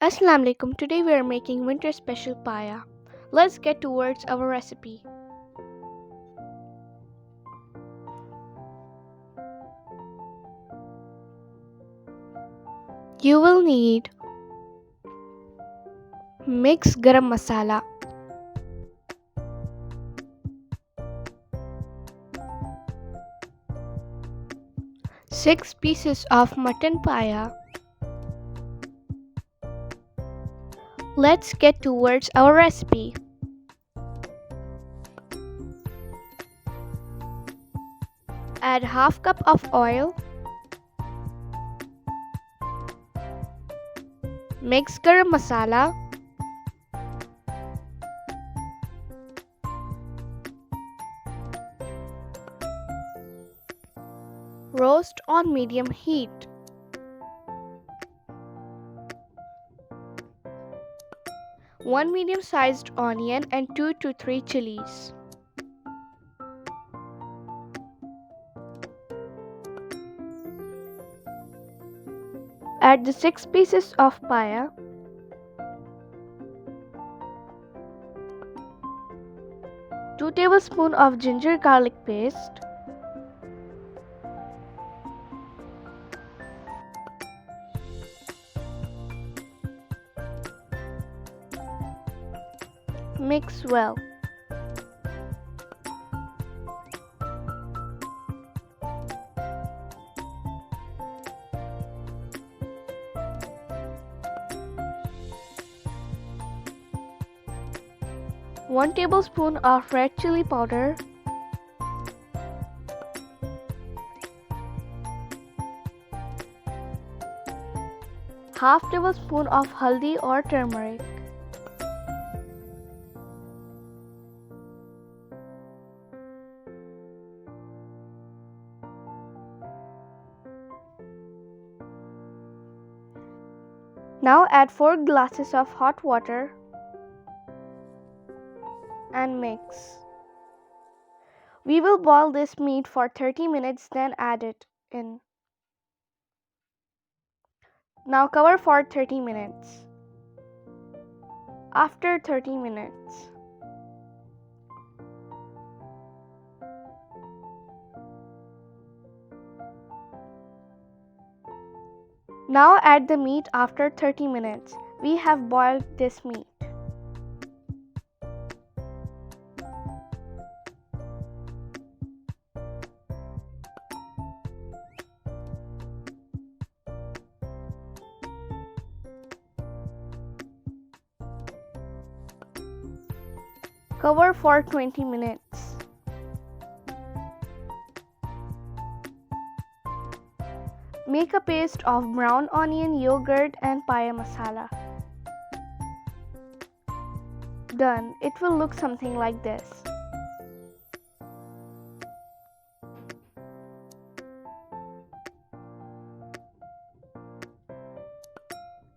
Assalamu alaikum. Today we are making winter special paya. Let's get towards our recipe. You will need mixed garam masala, 6 pieces of mutton paya. Let's get towards our recipe. Add half cup of oil. Mix garam masala. Roast on medium heat. One medium-sized onion and 2 to 3 chilies. Add the 6 pieces of paya. Two tablespoons of ginger garlic paste. Mix well. One tablespoon of red chili powder. Half tablespoon of haldi or turmeric. Now add 4 glasses of hot water and mix. We will boil this meat for 30 minutes, then add it in. Now cover for 30 minutes. After 30 minutes, now add the meat after 30 minutes. We have boiled this meat. Cover for 20 minutes. Make a paste of brown onion, yogurt and paya masala. Done. It will look something like this.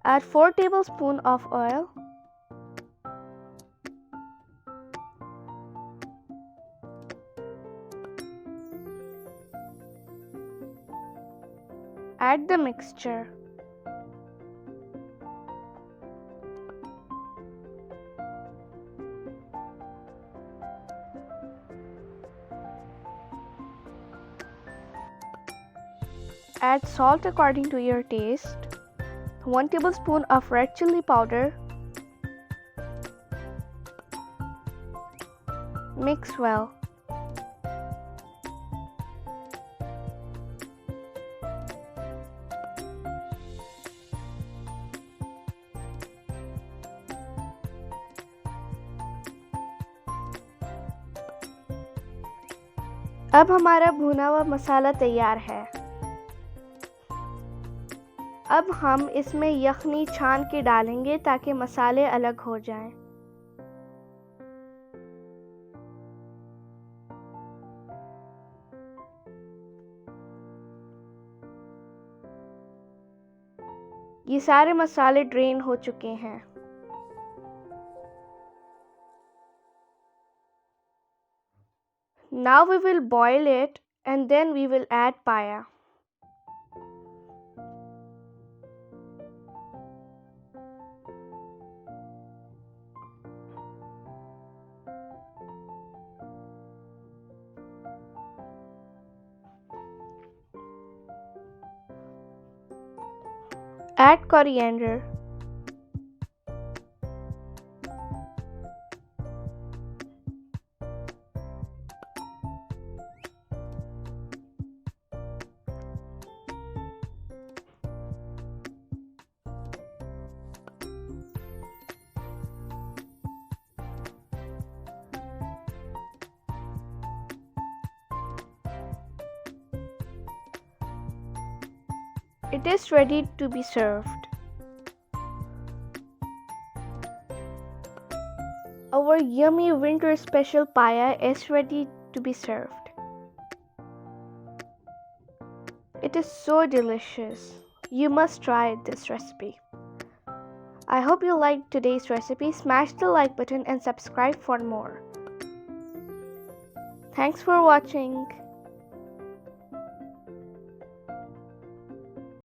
Add 4 tablespoons of oil. Add the mixture. Add salt according to your taste. 1 tablespoon of red chili powder. Mix well. अब हमारा भुना हुआ मसाला तैयार है। अब हम इसमें यखनी छान के डालेंगे ताकि मसाले अलग हो जाएं। ये सारे मसाले ड्रेन हो चुके हैं। Now we will boil it and then we will add paya. Add coriander. It is ready to be served. Our yummy winter special paya is ready to be served. It is so delicious. You must try this recipe. I hope you liked today's recipe. Smash the like button and subscribe for more. Thanks for watching.